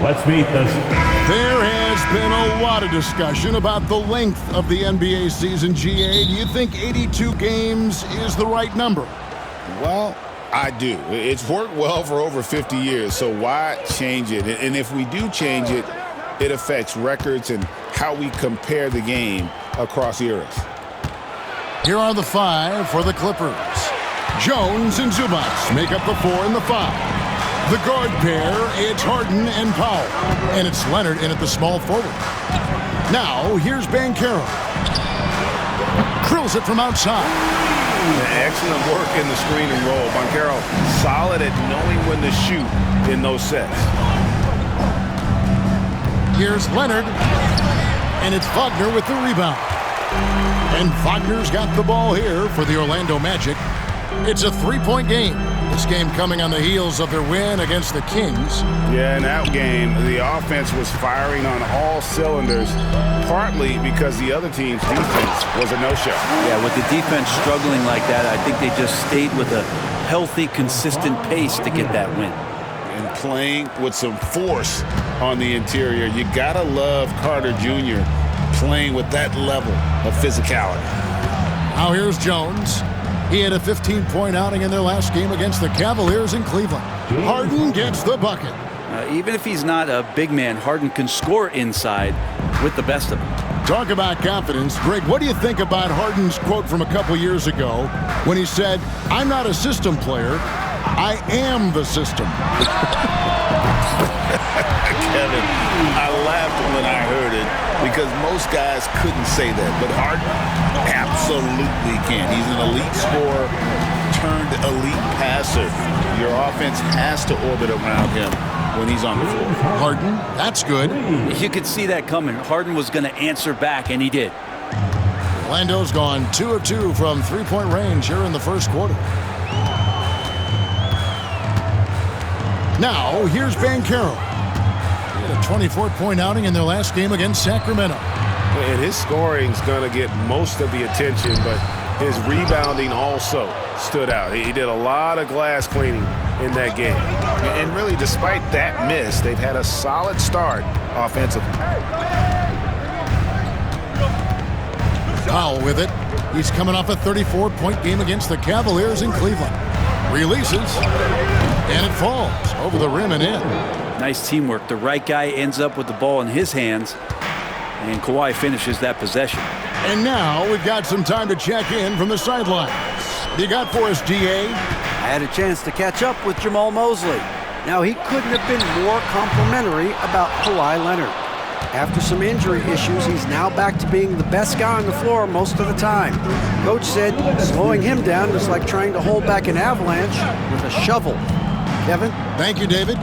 Let's meet this. There has been a lot of discussion about the length of the NBA season, GA. Do you think 82 games is the right number? Well, I do. It's worked well for over 50 years, so why change it? And if we do change it, it affects records and how we compare the game across eras. Here are the five for the Clippers. Jones and Zubac make up the 4 and the 5. The guard pair, it's Harden and Powell. And it's Leonard in at the small forward. Now, here's Banchero. Drills it from outside. Excellent work in the screen and roll. Banchero solid at knowing when to shoot in those sets. Here's Leonard. And it's Wagner with the rebound. And Wagner's got the ball here for the Orlando Magic. It's a 3-point game. This game coming on the heels of their win against the Kings. Yeah, in that game, the offense was firing on all cylinders, partly because the other team's defense was a no-show. Yeah, with the defense struggling like that, I think they just stayed with a healthy, consistent pace to get that win. And playing with some force on the interior. You gotta love Carter Jr. playing with that level of physicality. Now here's Jones. He had a 15-point outing in their last game against the Cavaliers in Cleveland. Harden gets the bucket. Even if he's not a big man, Harden can score inside with the best of them. Talk about confidence. Greg, what do you think about Harden's quote from a couple years ago when he said, "I'm not a system player, I am the system"? Kevin, I laughed when I heard it because most guys couldn't say that, but Harden absolutely can. He's an elite scorer turned elite passer. Your offense has to orbit around him when he's on the floor. Harden, that's good. You could see that coming. Harden was going to answer back, and he did. Orlando's gone 2 of 2 from three-point range here in the first quarter. Now, here's Banchero. He had a 24-point outing in their last game against Sacramento. And his scoring's going to get most of the attention, but his rebounding also stood out. He did a lot of glass cleaning in that game. And really, despite that miss, they've had a solid start offensively. Powell with it. He's coming off a 34-point game against the Cavaliers in Cleveland. Releases, and it falls over the rim and in. Nice teamwork. The right guy ends up with the ball in his hands, and Kawhi finishes that possession. And now we've got some time to check in from the sideline. What you got for us, GA? I had a chance to catch up with Jamal Mosley. Now, he couldn't have been more complimentary about Kawhi Leonard. After some injury issues, he's now back to being the best guy on the floor most of the time. Coach said slowing him down is like trying to hold back an avalanche with a shovel. Kevin? Thank you, David.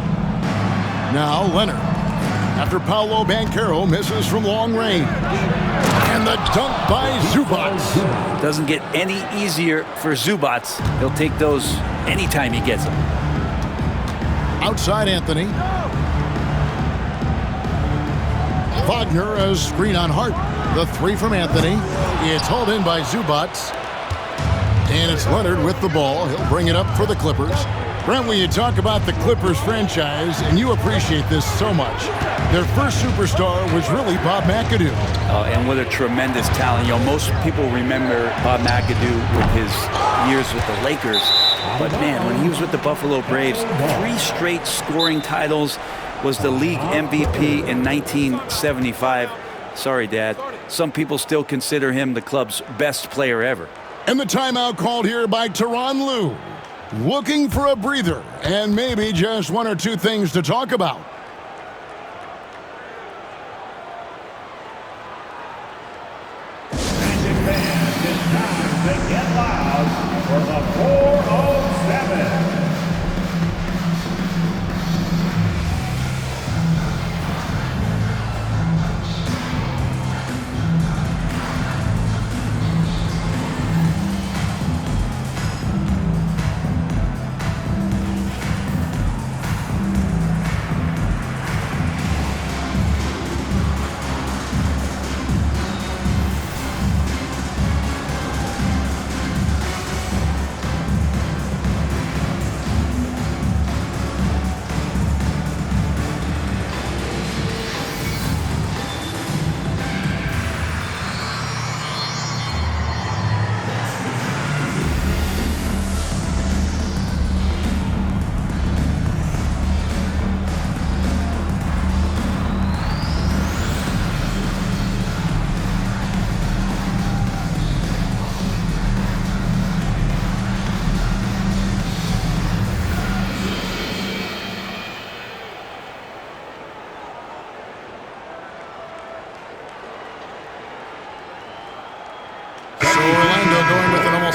Now, Leonard. After Paolo Banchero misses from long range. And the dunk by Zubac. Doesn't get any easier for Zubac. He'll take those anytime he gets them. Outside Anthony. Wagner, a screen on Hart. The 3 from Anthony. It's hauled in by Zubac. And it's Leonard with the ball. He'll bring it up for the Clippers. Brent, when you talk about the Clippers franchise, and you appreciate this so much, their first superstar was really Bob McAdoo. And what a tremendous talent. You know, most people remember Bob McAdoo with his years with the Lakers. But, man, when he was with the Buffalo Braves, 3 straight scoring titles, was the league MVP in 1975. Sorry, Dad. Some people still consider him the club's best player ever. And the timeout called here by Tyronn Lue. Looking for a breather and maybe just 1 or 2 things to talk about. Magic fans, it's time to get loud for the 407.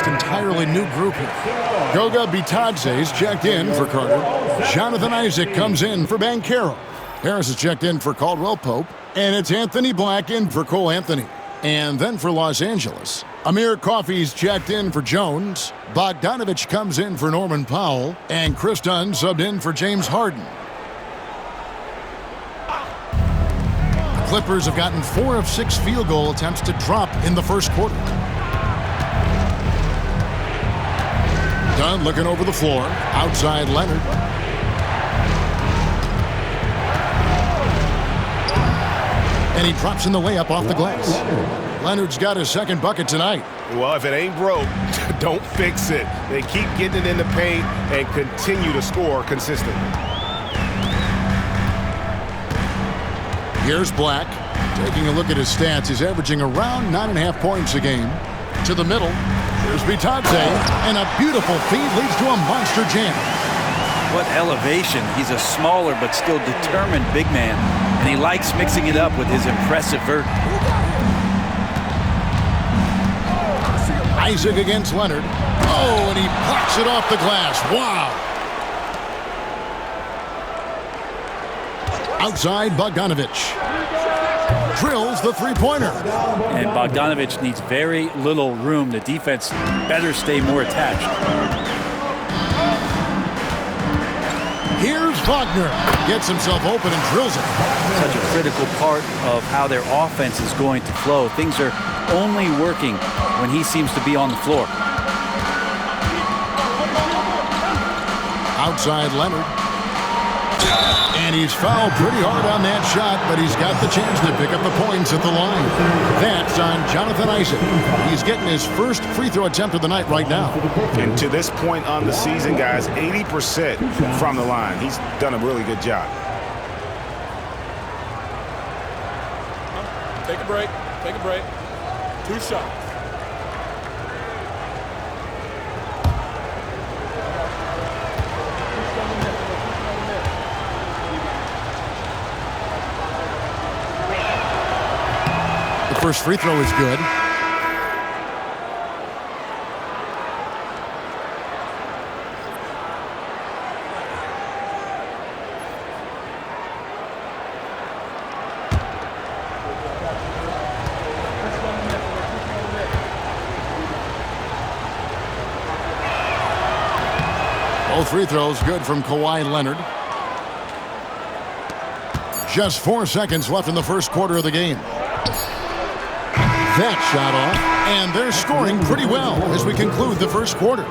almost entirely new group here. Goga Bitadze's checked in for Carter. Jonathan Isaac comes in for Banchero. Harris is checked in for Caldwell Pope. And it's Anthony Black in for Cole Anthony. And then for Los Angeles, Amir Coffey's checked in for Jones. Bogdanovich comes in for Norman Powell. And Chris Dunn subbed in for James Harden. The Clippers have gotten 4 of 6 field goal attempts to drop in the first quarter. Dunn looking over the floor. Outside Leonard. And he drops in the layup off the glass. Leonard's got his second bucket tonight. Well, if it ain't broke, don't fix it. They keep getting it in the paint and continue to score consistently. Here's Black. Taking a look at his stats, he's averaging around 9.5 points a game. To the middle. Here's Bitadze. And a beautiful feed leads to a monster jam. What elevation. He's a smaller but still determined big man. And he likes mixing it up with his impressive vert. Isaac against Leonard. Oh, and he blocks it off the glass. Wow. Outside, Bogdanovich. Drills the three-pointer. And Bogdanovich needs very little room. The defense better stay more attached. Here's Wagner. Gets himself open and drills it. Such a critical part of how their offense is going to flow. Things are only working when he seems to be on the floor. Outside Leonard. And he's fouled pretty hard on that shot, but he's got the chance to pick up the points at the line. That's on Jonathan Isaac. He's getting his first free throw attempt of the night right now. And to this point on the season, guys, 80% from the line. He's done a really good job. Take a break. Take a break. 2 shots. The first free throw is good. Both free throws good from Kawhi Leonard. Just 4 seconds left in the first quarter of the game. That shot off, and they're scoring pretty well as we conclude the first quarter.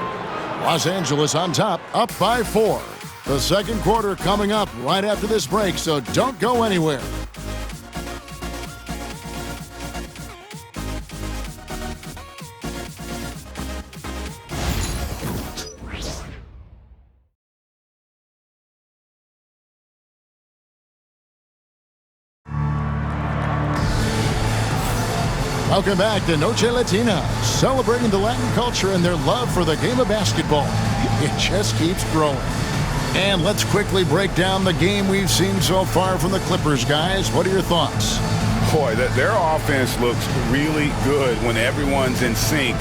Los Angeles on top, up by 4. The second quarter coming up right after this break, so don't go anywhere. Welcome back to Noche Latina, celebrating the Latin culture and their love for the game of basketball. It just keeps growing. And let's quickly break down the game we've seen so far from the Clippers, guys. What are your thoughts? Boy, their offense looks really good when everyone's in sync.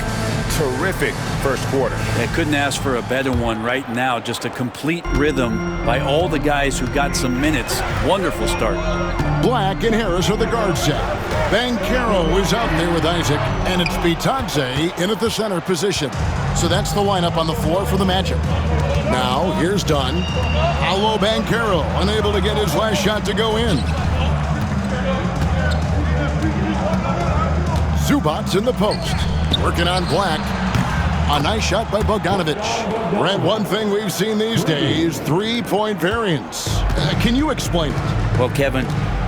Terrific first quarter. They couldn't ask for a better one right now. Just a complete rhythm by all the guys who got some minutes. Wonderful start. Black and Harris are the guard set. Banchero is out there with Isaac, and it's Bitadze in at the center position. So that's the lineup on the floor for the Magic. Now, here's Dunn. Paolo Banchero, unable to get his last shot to go in. Zubats in the post. Working on Black. A nice shot by Bogdanovich. Brent, one thing we've seen these days, three-point variance. Can you explain it? Well, Kevin,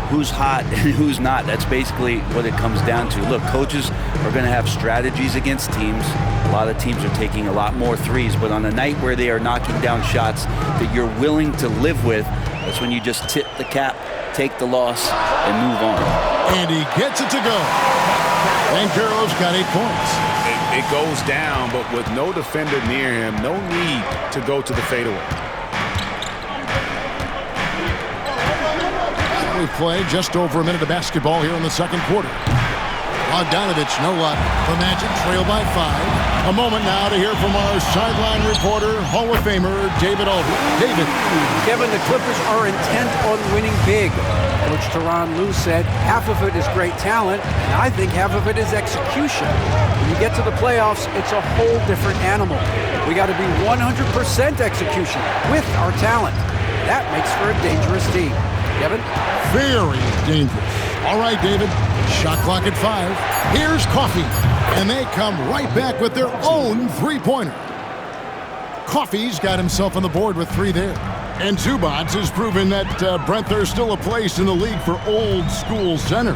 who's hot and who's not, that's basically what it comes down to. Look, coaches are going to have strategies against teams. A lot of teams are taking a lot more threes, but on a night where they are knocking down shots that you're willing to live with, that's when you just tip the cap, take the loss, and move on. And he gets it to go. Banchero's got 8 points. It goes down, but with no defender near him, no need to go to the fadeaway. We play just over a minute of basketball here in the second quarter. Bogdanovich, no luck. The Magic trail by 5. A moment now to hear from our sideline reporter, Hall of Famer David Aldridge. David. Kevin, the Clippers are intent on winning big. Coach Tyronn Lue said half of it is great talent, and I think half of it is execution. When you get to the playoffs, it's a whole different animal. We got to be 100% execution with our talent. That makes for a dangerous team. Kevin? Very dangerous. All right, David. Shot clock at 5. Here's Coffey. And they come right back with their own three-pointer. Coffey's got himself on the board with 3 there. And Zubac has proven that, Brent, there's still a place in the league for old-school centers.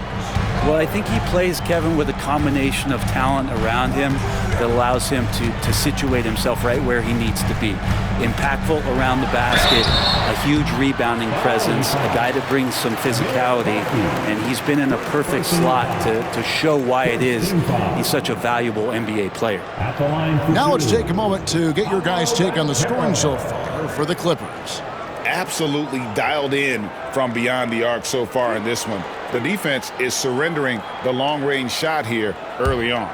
Well, I think he plays, Kevin, with a combination of talent around him that allows him to situate himself right where he needs to be. Impactful around the basket, a huge rebounding presence, a guy that brings some physicality, and he's been in a perfect slot to show why it is he's such a valuable NBA player. Now let's take a moment to get your guys' take on the scoring so far for the Clippers. Absolutely dialed in from beyond the arc so far in this one. The defense is surrendering the long-range shot here early on.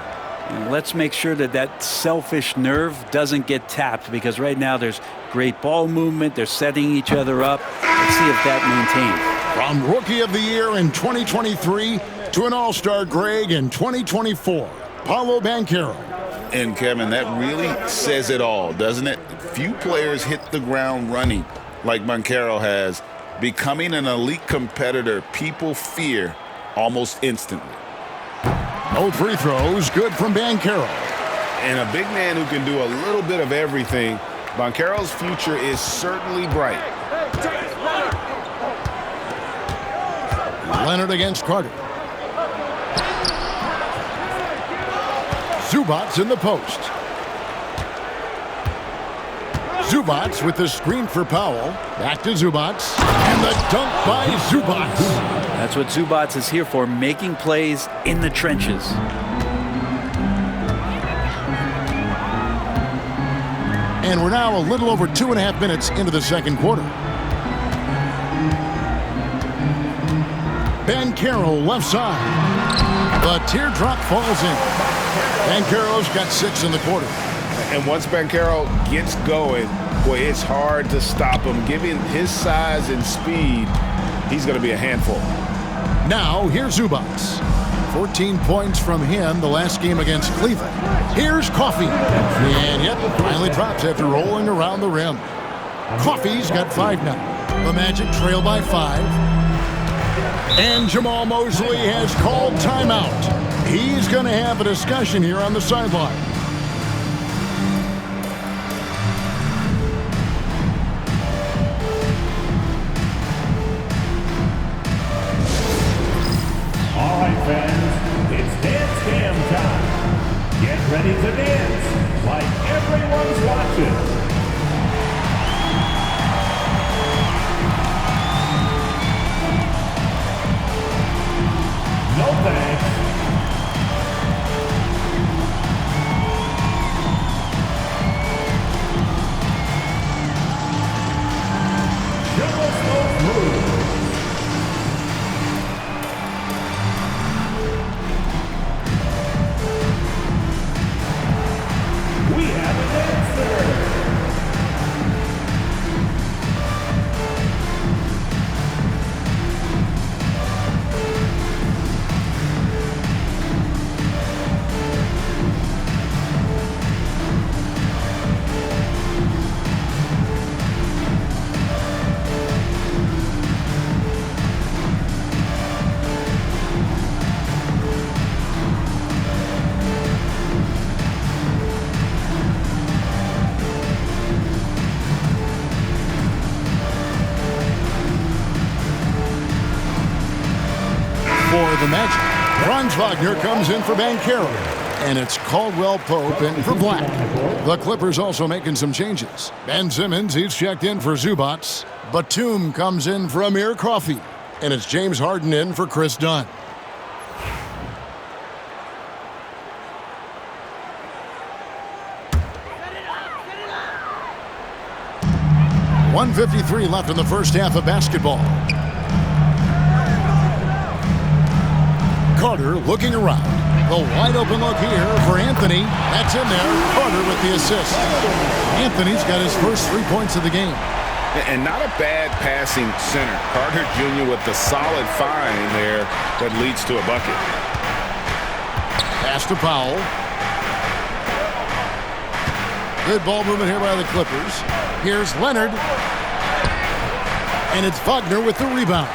And let's make sure that selfish nerve doesn't get tapped, because right now there's great ball movement. They're setting each other up. Let's see if that maintains. From Rookie of the Year in 2023 to an All-Star Greg in 2024, Paolo Banchero. And, Kevin, that really says it all, doesn't it? Few players hit the ground running like Banchero has. Becoming an elite competitor, people fear almost instantly. No free throws, good from Banchero. And a big man who can do a little bit of everything. Banchero's future is certainly bright. Leonard against Carter. Zubac in the post. Zubac with the screen for Powell. Back to Zubac. And the dunk by Zubac. That's what Zubac is here for, making plays in the trenches. And we're now a little over 2.5 minutes into the second quarter. Banchero left side. The teardrop falls in. Banchero's got 6 in the quarter. And once Banchero gets going, boy, it's hard to stop him. Given his size and speed, he's going to be a handful. Now, here's Zubac. 14 points from him the last game against Cleveland. Here's Coffey. And yet, finally drops after rolling around the rim. Coffey's got 5 now. The Magic trail by 5. And Jamal Mosley has called timeout. He's going to have a discussion here on the sideline. All right, fans, it's dance cam time. Get ready to dance like everyone's watching. No thanks. Show us those moves. We have a dancer. For the Magic, Franz Wagner comes in for Banchero. And it's Caldwell Pope in for Black. The Clippers also making some changes. Ben Simmons, he's checked in for Zubac. Batum comes in for Amir Coffey. And it's James Harden in for Chris Dunn. .153 left in the first half of basketball. Carter looking around. The wide open look here for Anthony. That's in there. Carter with the assist. Anthony's got his first 3 points of the game. And not a bad passing center. Carter Jr. with the solid find there that leads to a bucket. Pass to Powell. Good ball movement here by the Clippers. Here's Leonard. And it's Wagner with the rebound.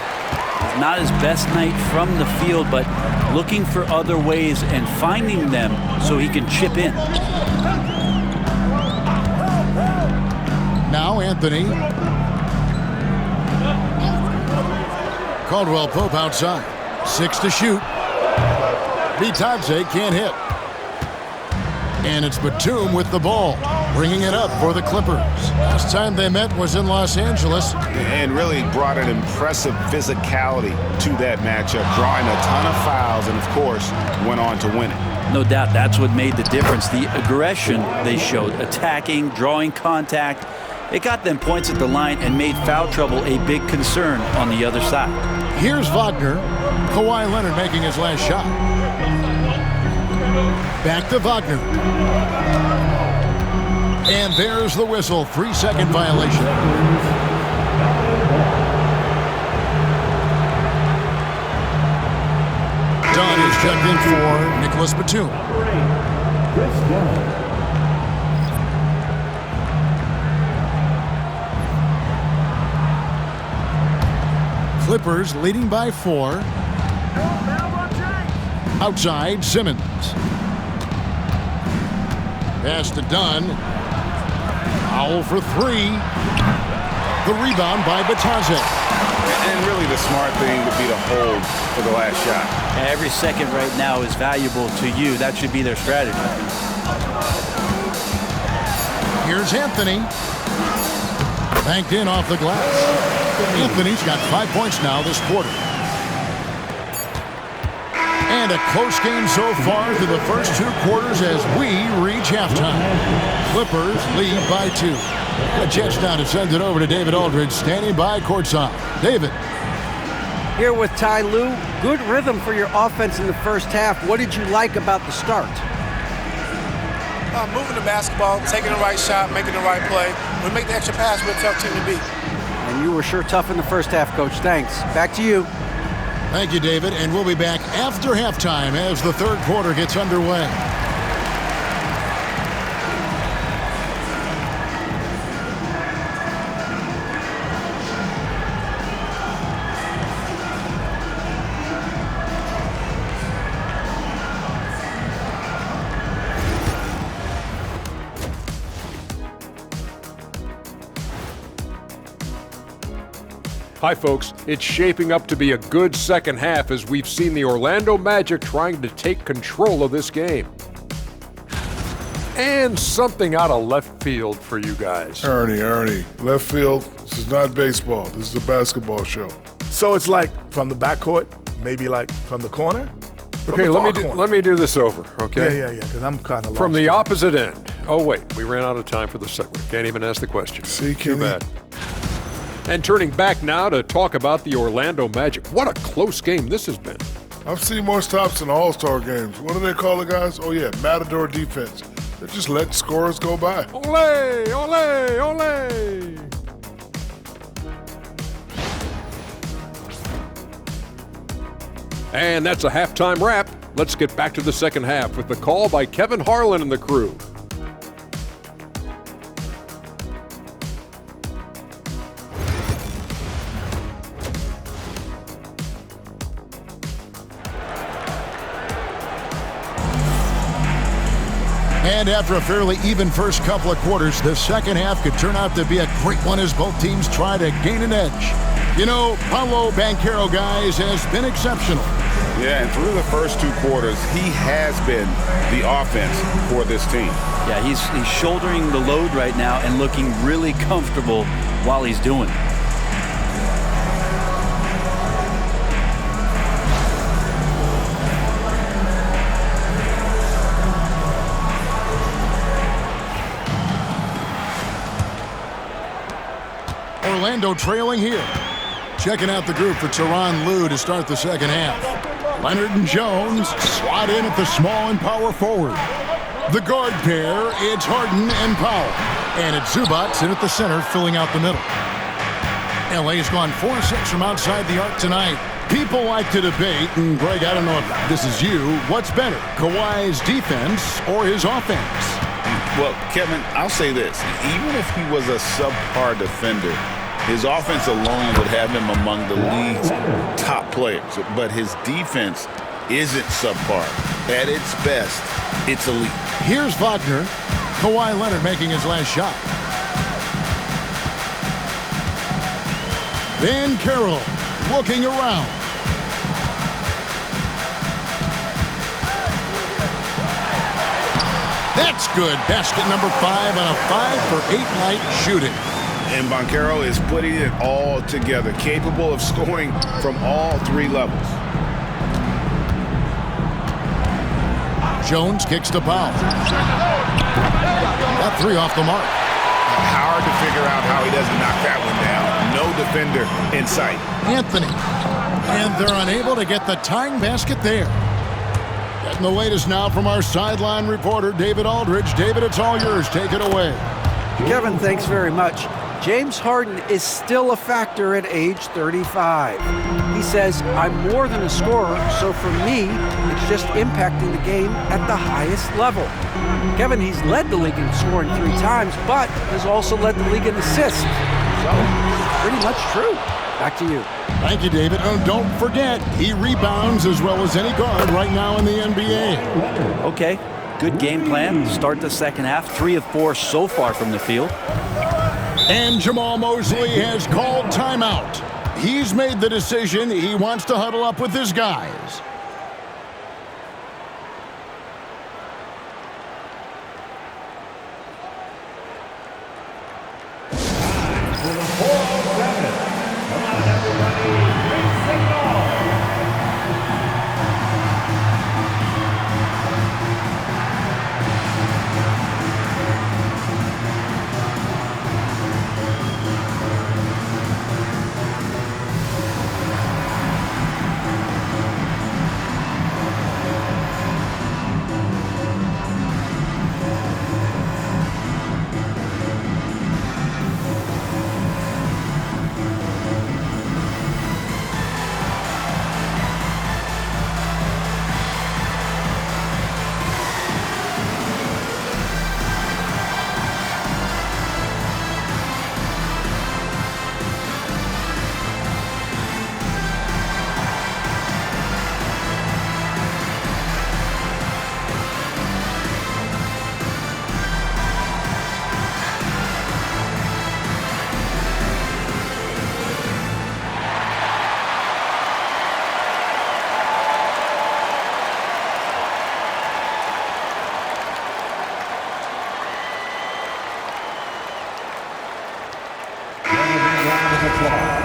Not his best night from the field, but looking for other ways and finding them so he can chip in. Now Anthony. Caldwell Pope outside. 6 to shoot. Bitadze can't hit. And it's Batum with the ball, bringing it up for the Clippers. Last time they met was in Los Angeles. And really brought an impressive physicality to that matchup, drawing a ton of fouls and, of course, went on to win it. No doubt that's what made the difference. The aggression they showed, attacking, drawing contact. It got them points at the line and made foul trouble a big concern on the other side. Here's Wagner. Kawhi Leonard making his last shot. Back to Wagner. And there's the whistle. 3-second violation. Dunn is checked in for Nicholas Batum. Clippers leading by 4. Outside, Simmons. Pass to Dunn. Powell for 3. The rebound by Bitadze. And really the smart thing would be to hold for the last shot. Every second right now is valuable to you. That should be their strategy. Here's Anthony. Banked in off the glass. Anthony's got 5 points now this quarter. And a close game so far through the first 2 quarters as we reach halftime. Clippers lead by 2. The Jets now to send it over to David Aldridge, standing by courtside. David. Here with Ty Lue. Good rhythm for your offense in the first half. What did you like about the start? Moving the basketball, taking the right shot, making the right play. We make the extra pass, we're a tough team to beat. And you were sure tough in the first half, Coach. Thanks. Back to you. Thank you, David. And we'll be back after halftime as the third quarter gets underway. Hi, folks. It's shaping up to be a good second half as we've seen the Orlando Magic trying to take control of this game. And something out of left field for you guys. Ernie, left field, this is not baseball. This is a basketball show. So it's like from the backcourt, maybe like from the corner? Okay, let me do this over, okay? Yeah, because I'm kind of lost. From the opposite end. Oh, wait, we ran out of time for the segment. Can't even ask the question. See, Too Kenny? bad. And turning back now to talk about the Orlando Magic. What a close game this has been. I've seen more stops in All-Star games. What do they call the guys? Oh, yeah, Matador defense. They're just letting scores go by. Ole, ole, ole. And that's a halftime wrap. Let's get back to the second half with the call by Kevin Harlan and the crew. And after a fairly even first couple of quarters, the second half could turn out to be a great one as both teams try to gain an edge. You know, Paolo Banchero, guys, has been exceptional. Yeah, and through the first 2 quarters, he has been the offense for this team. Yeah, he's shouldering the load right now and looking really comfortable while he's doing it. Orlando trailing here. Checking out the group for Tyronn Lue to start the second half. Leonard and Jones slot in at the small and power forward. The guard pair, it's Harden and Powell. And it's Zubac in at the center, filling out the middle. LA's gone 4-6 from outside the arc tonight. People like to debate, and Greg, I don't know if this is you, what's better, Kawhi's defense or his offense? Well, Kevin, I'll say this. Even if he was a subpar defender, his offense alone would have him among the league's top players. But his defense isn't subpar. At its best, it's elite. Here's Wagner. Kawhi Leonard making his last shot. Banchero looking around. That's good. Basket number 5 on a 5-for-8 night shooting. And Banchero is putting it all together, capable of scoring from all 3 levels. Jones kicks to Powell. That 3 off the mark. Hard to figure out how he doesn't knock that one down. No defender in sight. Anthony. And they're unable to get the tying basket there. Getting the latest now from our sideline reporter, David Aldridge. David, it's all yours. Take it away. Kevin, thanks very much. James Harden is still a factor at age 35. He says, I'm more than a scorer, so for me, it's just impacting the game at the highest level. Kevin, he's led the league in scoring 3 times, but has also led the league in assists. So, pretty much true. Back to you. Thank you, David. Oh, don't forget, he rebounds as well as any guard right now in the NBA. Okay, good game plan. Start the second half. 3 of 4 so far from the field. And Jamal Mosley has called timeout. He's made the decision. He wants to huddle up with his guys.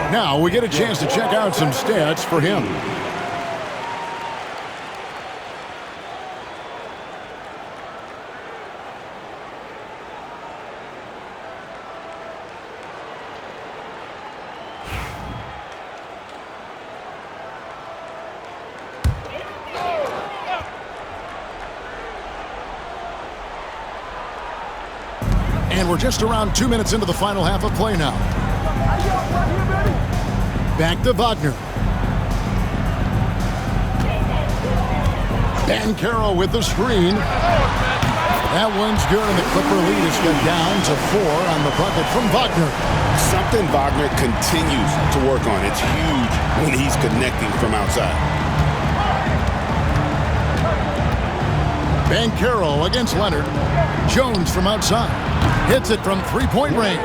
Now we get a chance to check out some stats for him. And we're just around 2 minutes into the final half of play now. Back to Wagner. Banchero with the screen. That one's good, and the Clipper lead is cut down to 4 on the bucket from Wagner. Something Wagner continues to work on. It's huge when he's connecting from outside. Banchero against Leonard. Jones from outside. Hits it from three-point range.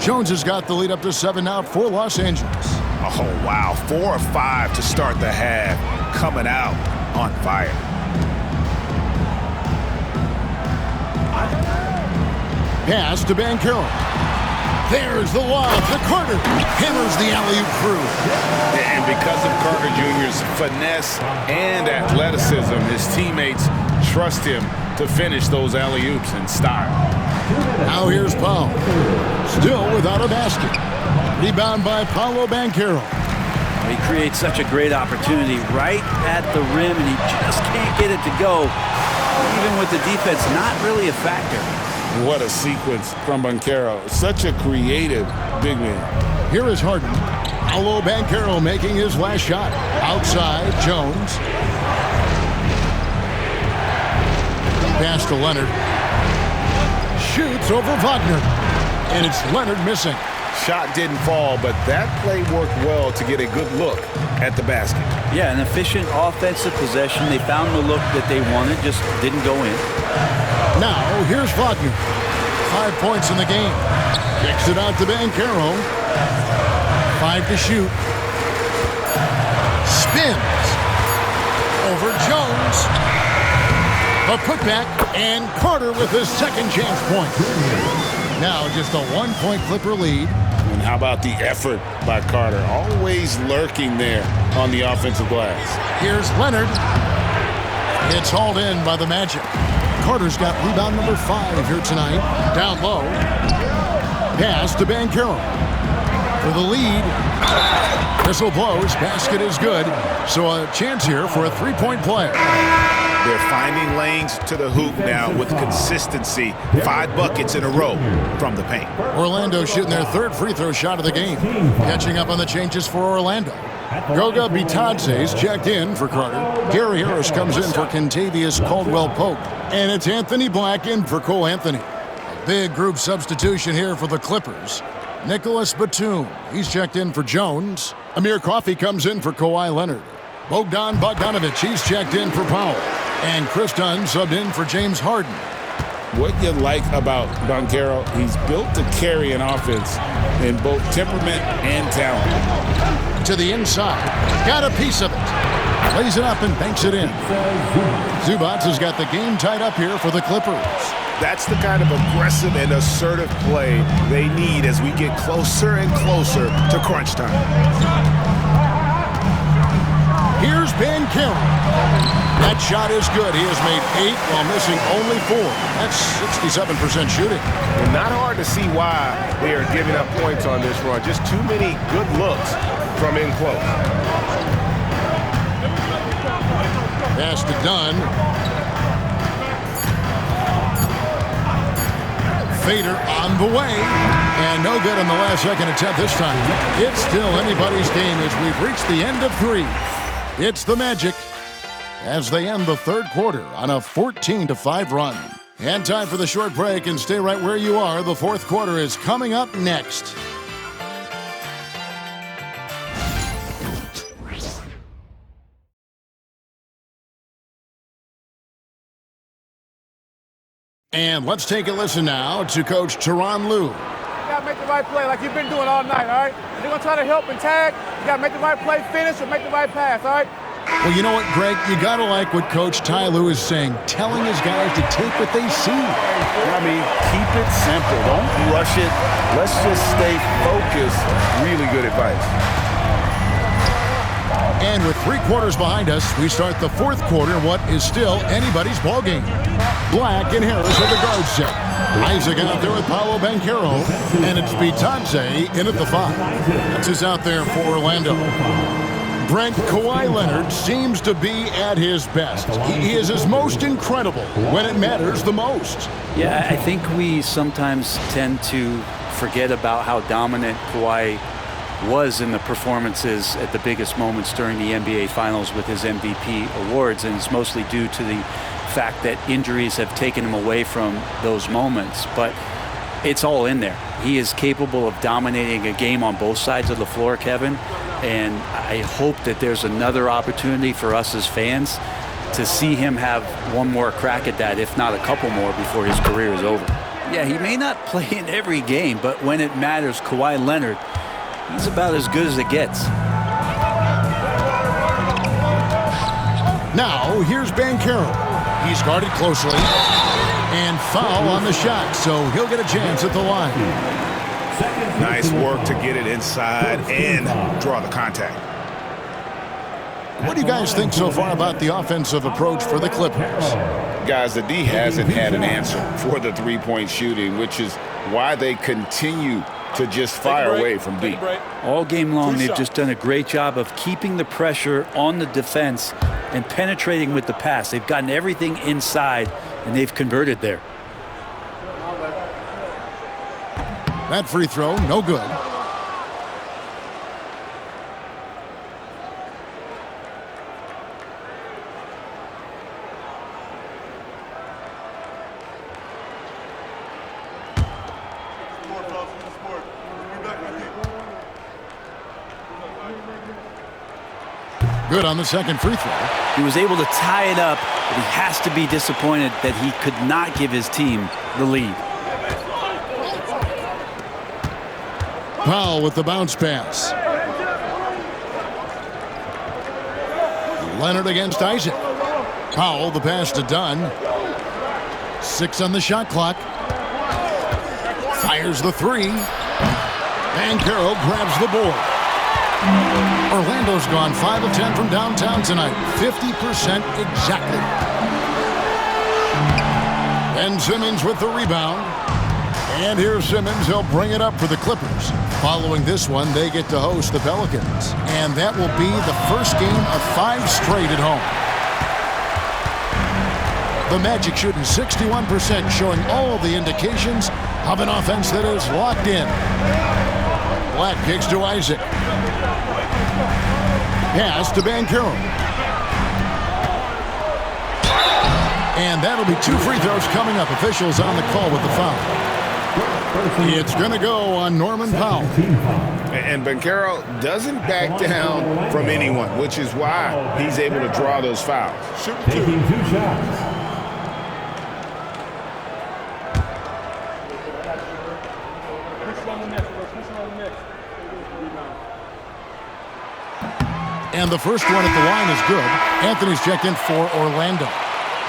Jones has got the lead up to 7 now for Los Angeles. Oh, wow. 4 of 5 to start the half. Coming out on fire. Pass to Banchero. There's the lob to Carter. Hammers the alley-oop through. And because of Carter Jr.'s finesse and athleticism, his teammates trust him to finish those alley-oops in style. Now here's Powell. Still without a basket. Rebound by Paolo Banchero. He creates such a great opportunity right at the rim, and he just can't get it to go. Even with the defense not really a factor. What a sequence from Banchero. Such a creative big man. Here is Harden. Paolo Banchero making his last shot. Outside, Jones. Pass to Leonard. Shoots over Wagner. And it's Leonard missing. Shot didn't fall, but that play worked well to get a good look at the basket. Yeah, an efficient offensive possession. They found the look that they wanted, just didn't go in. Now, here's Wagner. 5 points in the game. Kicks it out to Banchero. 5 to shoot. Spins. Over Jones. A putback, and Carter with his second chance point. Now just a 1-point Clipper lead. And how about the effort by Carter? Always lurking there on the offensive glass. Here's Leonard. It's hauled in by the Magic. Carter's got rebound number 5 here tonight. Down low. Pass to Banchero. For the lead. Whistle blows. Basket is good. So a chance here for a 3-point play. They're finding lanes to the hoop now with consistency. 5 buckets in a row from the paint. Orlando shooting their 3rd free throw shot of the game. Catching up on the changes for Orlando. Goga Bitadze's checked in for Carter. Gary Harris comes in for Kentavious Caldwell-Pope. And it's Anthony Black in for Cole Anthony. A big group substitution here for the Clippers. Nicholas Batum, he's checked in for Jones. Amir Coffey comes in for Kawhi Leonard. Bogdan Bogdanovic, he's checked in for Powell. And Chris Dunn subbed in for James Harden. What you like about Banchero, he's built to carry an offense in both temperament and talent. To the inside. Got a piece of it. Lays it up and banks it in. Zubac has got the game tied up here for the Clippers. That's the kind of aggressive and assertive play they need as we get closer and closer to crunch time. Here's Banchero. That shot is good. He has made 8 while missing only 4. That's 67% shooting. And not hard to see why they are giving up points on this run. Just too many good looks from in close. Pass to Dunn. Fader on the way. And no good on the last second attempt this time. It's still anybody's game as we've reached the end of 3. It's the Magic as they end the 3rd quarter on a 14-5 run. And time for the short break, and stay right where you are. The 4th quarter is coming up next. And let's take a listen now to Coach Tyronn Lue. You gotta make the right play like you've been doing all night, all right? If they're gonna try to help and tag, you gotta make the right play, finish, or make the right pass, all right? Well, you know what, Greg? You gotta like what Coach Ty Lue is saying, telling his guys to take what they see. I mean, keep it simple. Don't rush it. Let's just stay focused. Really good advice. And with 3 quarters behind us, we start the 4th quarter in what is still anybody's ballgame. Black and Harris at the guard set. Isaac out there with Paolo Banchero, and it's Bitadze in at the 5. That's who's out there for Orlando. Brent, Kawhi Leonard seems to be at his best. He is his most incredible when it matters the most. Yeah, I think we sometimes tend to forget about how dominant Kawhi was in the performances at the biggest moments during the NBA Finals with his MVP awards, and it's mostly due to the fact that injuries have taken him away from those moments. But it's all in there. He is capable of dominating a game on both sides of the floor, Kevin, and I hope that there's another opportunity for us as fans to see him have one more crack at that, if not a couple more, before his career is over. Yeah, he may not play in every game, but when it matters, Kawhi Leonard, he's about as good as it gets. Now, here's Banchero. He's guarded closely. And foul on the shot, so he'll get a chance at the line. Nice work to get it inside and draw the contact. What do you guys think so far about the offensive approach for the Clippers? Guys, the D hasn't had an answer for the 3-point shooting, which is why they continue to just fire away from deep. All game long, they've just done a great job of keeping the pressure on the defense and penetrating with the pass. They've gotten everything inside, and they've converted there. That free throw, no good. Good on the second free throw. He was able to tie it up, but he has to be disappointed that he could not give his team the lead. Powell with the bounce pass. Leonard against Isaac. Powell, the pass to Dunn. 6 on the shot clock. Fires the three. Banchero grabs the board. Orlando's gone 5 of 10 from downtown tonight. 50% exactly. Ben Simmons with the rebound. And here's Simmons. He'll bring it up for the Clippers. Following this one, they get to host the Pelicans. And that will be the first game of 5 straight at home. The Magic shooting 61%, showing all the indications of an offense that is locked in. Black kicks to Isaac. Pass to Banchero. And that'll be 2 free throws coming up. Officials on the call with the foul. It's going to go on Norman Powell. And Banchero doesn't back down from anyone, which is why he's able to draw those fouls. Taking 2 shots. And the first one at the line is good. Anthony's checked in for Orlando.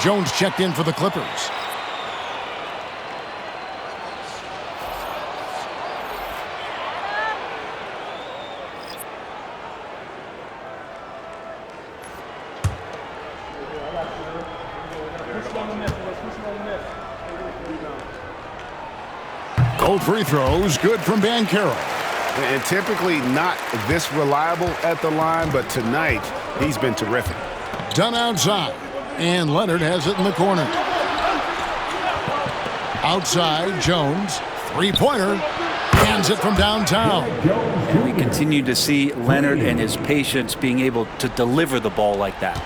Jones checked in for the Clippers. Gold free throws, good from Banchero. And typically not this reliable at the line, but tonight he's been terrific. Done outside, and Leonard has it in the corner. Outside, Jones, three-pointer, hands it from downtown. And we continue to see Leonard and his patience being able to deliver the ball like that.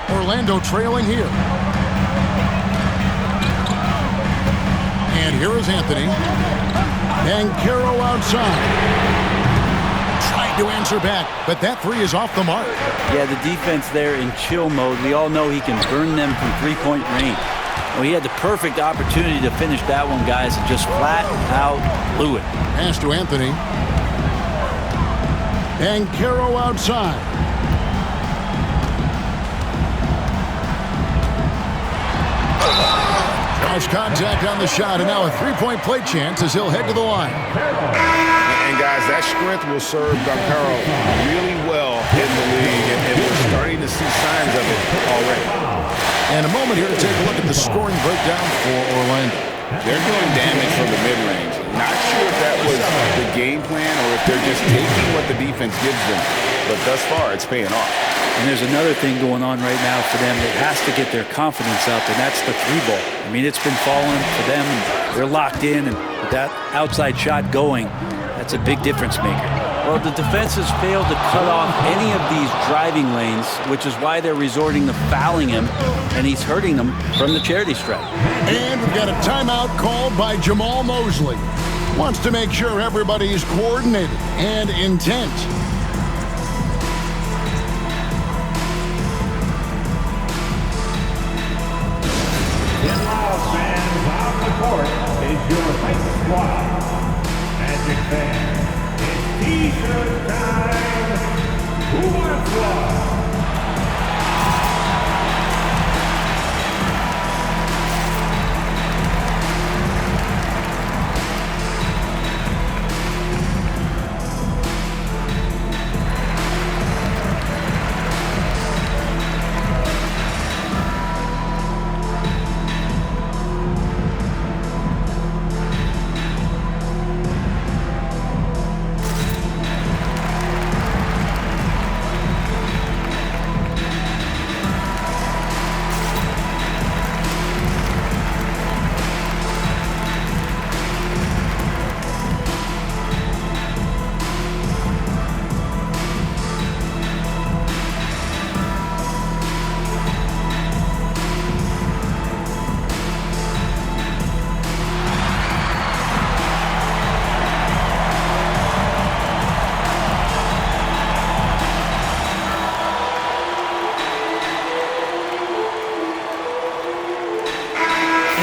Orlando trailing here. And here is Anthony. Banchero outside. Tried to answer back, but that three is off the mark. Yeah, the defense there in chill mode. We all know he can burn them from three-point range. Well, he had the perfect opportunity to finish that one, guys, and just flat out blew it. Pass to Anthony. Banchero outside. Cross contact on the shot, and now a three-point play chance as he'll head to the line. And guys, that strength will serve Banchero really well in the league, and we're starting to see signs of it already. And a moment here to take a look at the scoring breakdown for Orlando. They're doing damage from the mid-range. Not sure if that was the game plan or if they're just taking what the defense gives them. But thus far, it's paying off. And there's another thing going on right now for them that has to get their confidence up, and that's the three ball. I mean, it's been falling for them, and they're locked in, and with that outside shot going, that's a big difference maker. Well, the defense has failed to cut off any of these driving lanes, which is why they're resorting to fouling him, and he's hurting them from the charity stripe. And we've got a timeout called by Jamal Mosley. Wants to make sure everybody's coordinated and intent. Court is your fight squad. Magic fans, it's T-shirt time. Who wants one?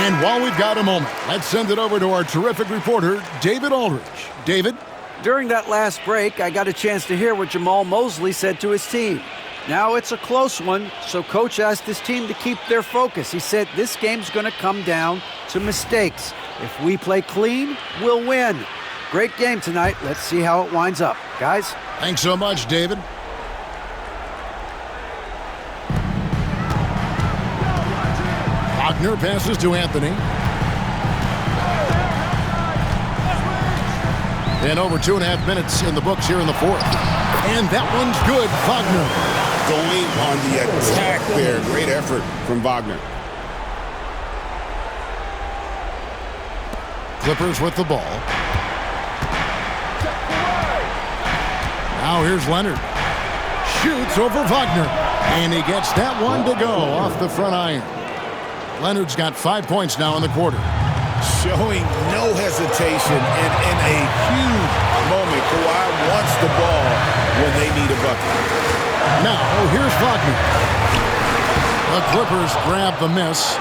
And while we've got a moment, let's send it over to our terrific reporter, David Aldridge. David? During that last break, I got a chance to hear what Jamal Mosley said to his team. Now it's a close one, so Coach asked his team to keep their focus. He said this game's going to come down to mistakes. If we play clean, we'll win. Great game tonight. Let's see how it winds up. Guys? Thanks so much, David. Wagner passes to Anthony. And over 2.5 minutes in the books here in the fourth. And that one's good, Wagner. Going on the attack there. Great effort from Wagner. Clippers with the ball. Now here's Leonard. Shoots over Wagner. And he gets that one to go off the front iron. Leonard's got 5 points now in the quarter. Showing no hesitation, and in a huge moment, Kawhi wants the ball when they need a bucket. Now, here's Wagner. The Clippers grab the miss.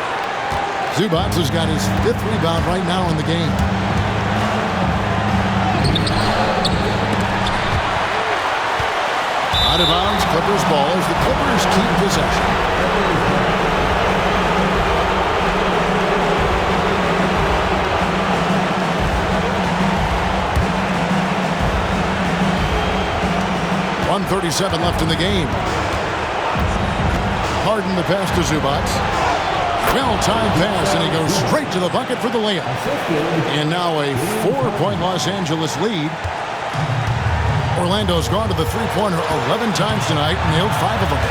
Zubac has got his 5th rebound right now in the game. Out of bounds, Clippers ball as the Clippers keep possession. .137 left in the game. Harden the pass to Zubac. Well-timed pass, and he goes straight to the bucket for the layup. And now a 4-point Los Angeles lead. Orlando's gone to the three-pointer 11 times tonight, nailed 5 of them.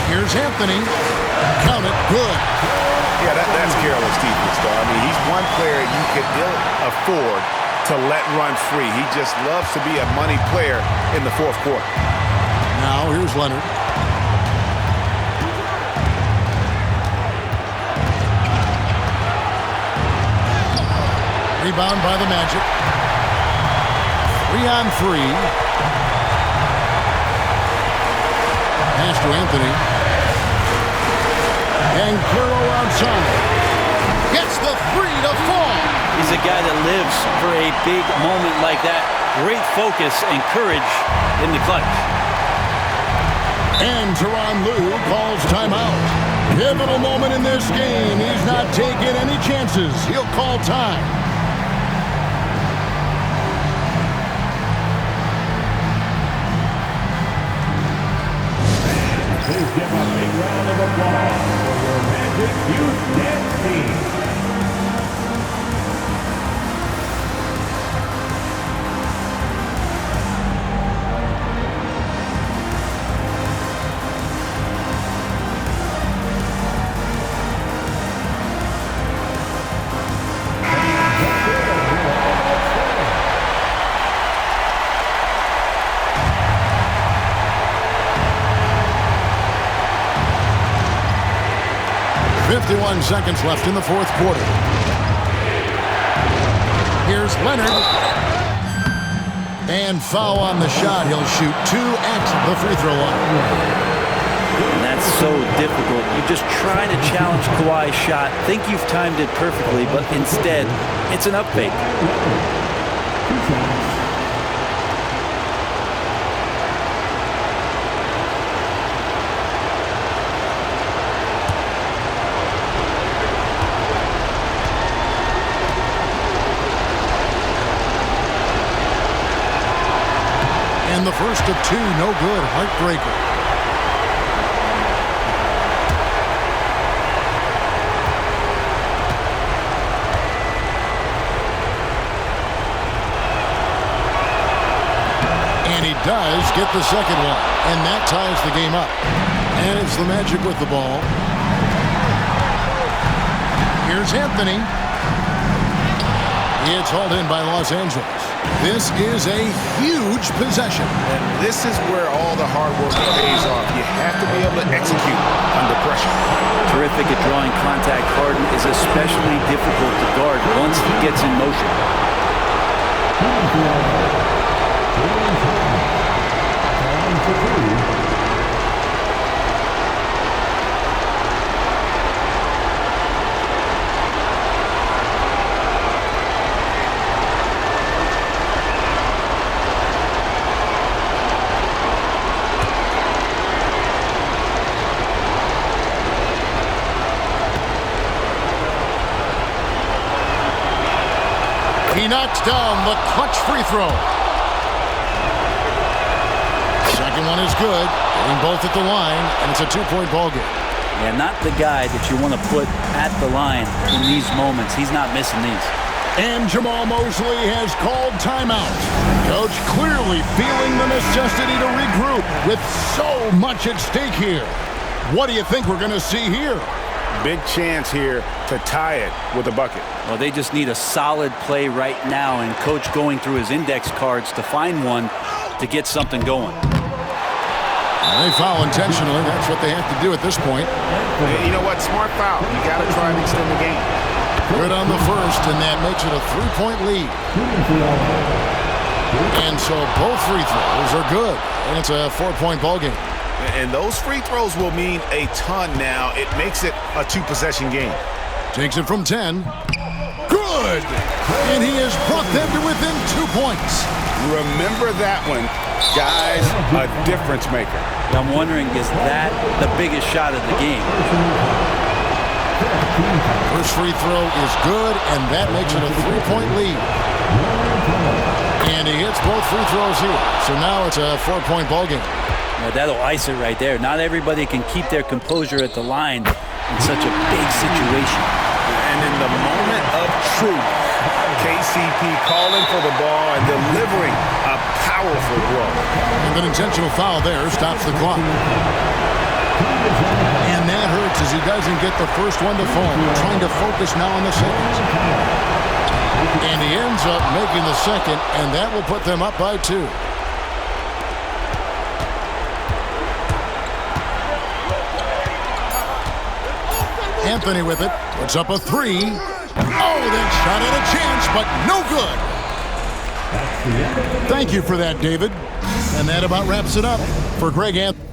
Here's Anthony. Count it, good. Yeah, that's careless defense, though. I mean, he's one player you can ill afford to let run free. He just loves to be a money player in the fourth quarter. Now here's Leonard. Rebound by the Magic. 3-on-3. Pass to Anthony. And Curl outside. Gets the 3 to fall. He's a guy that lives for a big moment like that. Great focus and courage in the clutch. And Tyronn Lue calls timeout. Pivotal moment in this game. He's not taking any chances. He'll call time. Please give a big round of applause for your Magic Youth Dance Team. Seconds left in the fourth quarter. Here's Leonard. And foul on the shot. He'll shoot 2 at the free throw line. And that's so difficult. You just try to challenge Kawhi's shot, think you've timed it perfectly, but instead, it's an up fake. The first of 2, no good. Heartbreaker. And he does get the second one. And that ties the game up. And it's the Magic with the ball. Here's Anthony. It's hauled in by Los Angeles. This is a huge possession. And this is where all the hard work pays off. You have to be able to execute under pressure. Terrific at drawing contact. Harden is especially difficult to guard once he gets in motion. knocks down the clutch free throw. Second one is good. Getting both at the line, and it's a 2-point ball game. Yeah, not the guy that you want to put at the line in these moments. He's not missing these. And Jamahl Mosley has called timeout. Coach clearly feeling the necessity to regroup with so much at stake here. What do you think we're going to see here? Big chance here to tie it with a bucket. Well, they just need a solid play right now, and Coach going through his index cards to find one to get something going. They foul intentionally. That's what they have to do at this point. You know what? Smart foul. You got to try and extend the game. Good on the first, and that makes it a 3-point lead. And so both free throws are good, and it's a 4-point ball game. And those free throws will mean a ton now. It makes it a 2-possession game. Takes it from 10. Good! And he has brought them to within 2 points. Remember that one. Guys, a difference maker. I'm wondering, is that the biggest shot of the game? First free throw is good, and that makes it a 3-point lead. And he hits both free throws here. So now it's a 4-point ball game. Yeah, that'll ice it right there. Not everybody can keep their composure at the line in such a big situation. And in the moment of truth, KCP calling for the ball and delivering a powerful blow. And an intentional foul there stops the clock. And that hurts as he doesn't get the first one to fall. Trying to focus now on the second. And he ends up making the second, and that will put them up by 2. Anthony with it. Puts up a 3. Oh, that shot had a chance, but no good. Thank you for that, David. And that about wraps it up for Greg Anthony.